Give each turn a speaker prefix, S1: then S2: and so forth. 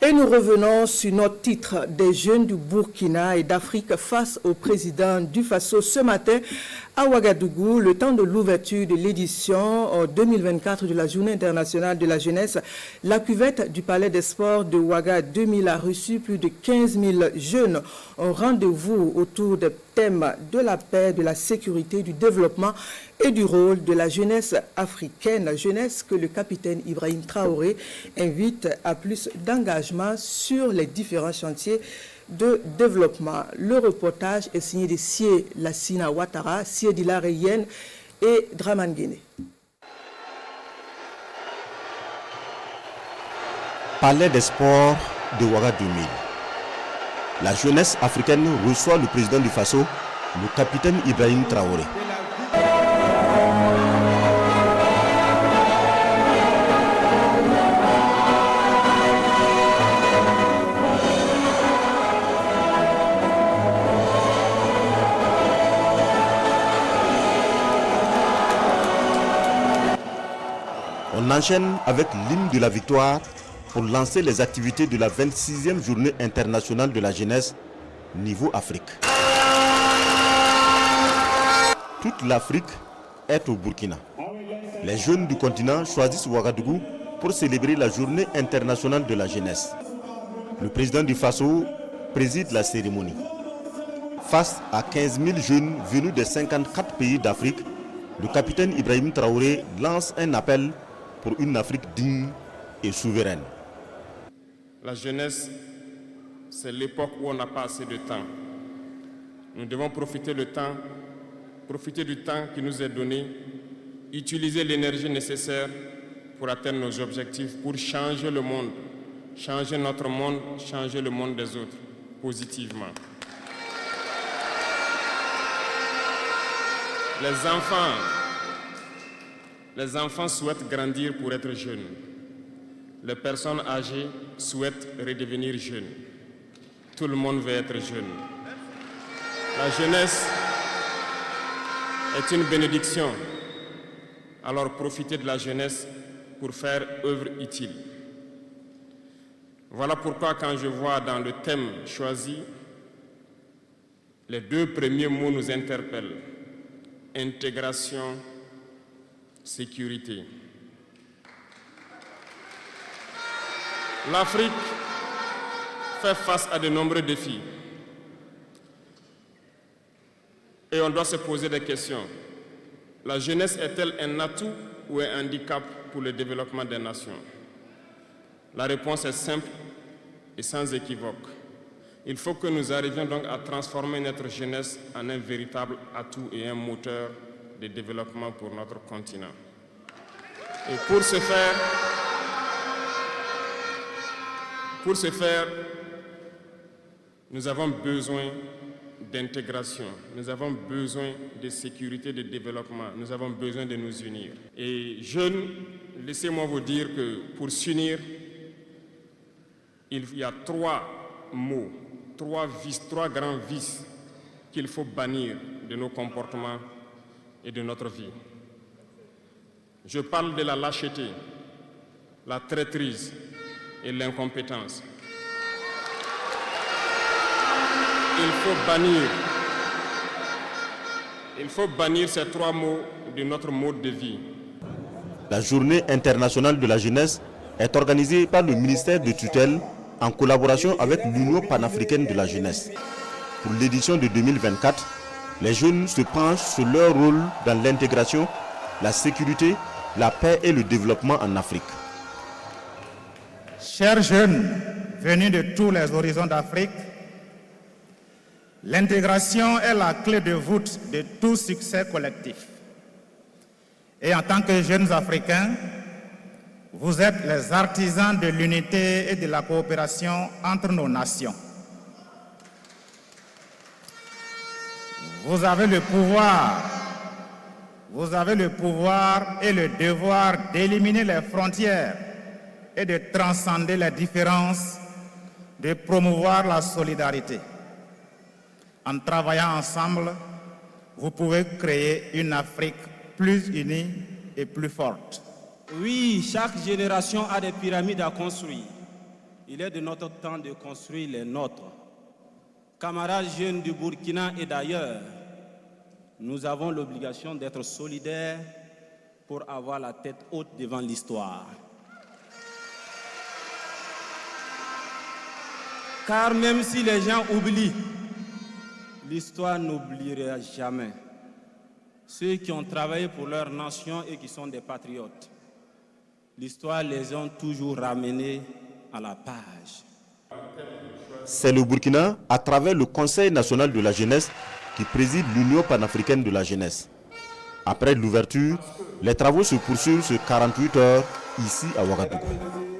S1: Et nous revenons sur notre titre des jeunes du Burkina et d'Afrique face au président du Faso ce matin à Ouagadougou, le temps de l'ouverture de l'édition 2024 de la Journée internationale de la jeunesse. La cuvette du Palais des Sports de Ouaga 2000 a reçu plus de 15 000 jeunes. Un rendez-vous autour des thèmes de la paix, de la sécurité, du développement et du rôle de la jeunesse africaine. La jeunesse que le capitaine Ibrahim Traoré invite à plus d'engagement sur les différents chantiers de développement. Le reportage est signé de Sie Lassina Ouattara, Sie Dila Reyen et Draman Guéné.
S2: Palais des sports de Ouaga 2000. La jeunesse africaine reçoit le président du Faso, le capitaine Ibrahim Traoré. On enchaîne avec l'hymne de la victoire pour lancer les activités de la 26e journée internationale de la jeunesse niveau Afrique. Toute l'Afrique est au Burkina. Les jeunes du continent choisissent Ouagadougou pour célébrer la journée internationale de la jeunesse. Le président du Faso préside la cérémonie. Face à 15 000 jeunes venus des 54 pays d'Afrique, le capitaine Ibrahim Traoré lance un appel pour une Afrique digne et souveraine.
S3: La jeunesse, c'est l'époque où on n'a pas assez de temps. Nous devons profiter du temps qui nous est donné, utiliser l'énergie nécessaire pour atteindre nos objectifs, pour changer le monde, changer notre monde, changer le monde des autres, positivement. Les enfants souhaitent grandir pour être jeunes. Les personnes âgées souhaitent redevenir jeunes. Tout le monde veut être jeune. La jeunesse est une bénédiction. Alors profitez de la jeunesse pour faire œuvre utile. Voilà pourquoi quand je vois dans le thème choisi, les deux premiers mots nous interpellent. Intégration, sécurité. L'Afrique fait face à de nombreux défis. Et on doit se poser des questions. La jeunesse est-elle un atout ou un handicap pour le développement des nations? La réponse est simple et sans équivoque. Il faut que nous arrivions donc à transformer notre jeunesse en un véritable atout et un moteur de développement pour notre continent. Et pour ce faire, nous avons besoin d'intégration, nous avons besoin de sécurité, de développement, nous avons besoin de nous unir. Et jeunes, laissez-moi vous dire que pour s'unir, il y a trois mots, trois grands vices qu'il faut bannir de nos comportements et de notre vie. Je parle de la lâcheté, la traîtrise et l'incompétence. Il faut bannir ces trois mots de notre mode de vie.
S2: La journée internationale de la jeunesse est organisée par le ministère de tutelle en collaboration avec l'Union panafricaine de la jeunesse. Pour l'édition de 2024, les jeunes se penchent sur leur rôle dans l'intégration, la sécurité, la paix et le développement en Afrique.
S4: Chers jeunes venus de tous les horizons d'Afrique, l'intégration est la clé de voûte de tout succès collectif. Et en tant que jeunes Africains, vous êtes les artisans de l'unité et de la coopération entre nos nations. Vous avez le pouvoir et le devoir d'éliminer les frontières et de transcender les différences, de promouvoir la solidarité. En travaillant ensemble, vous pouvez créer une Afrique plus unie et plus forte.
S5: Oui, chaque génération a des pyramides à construire. Il est de notre temps de construire les nôtres. Camarades jeunes du Burkina et d'ailleurs, nous avons l'obligation d'être solidaires pour avoir la tête haute devant l'histoire. Car même si les gens oublient, l'histoire n'oubliera jamais ceux qui ont travaillé pour leur nation et qui sont des patriotes. L'histoire les a toujours ramenés à la page.
S2: C'est le Burkina, à travers le Conseil national de la jeunesse, qui préside l'Union panafricaine de la jeunesse. Après l'ouverture, les travaux se poursuivent sur 48 heures ici à Ouagadougou.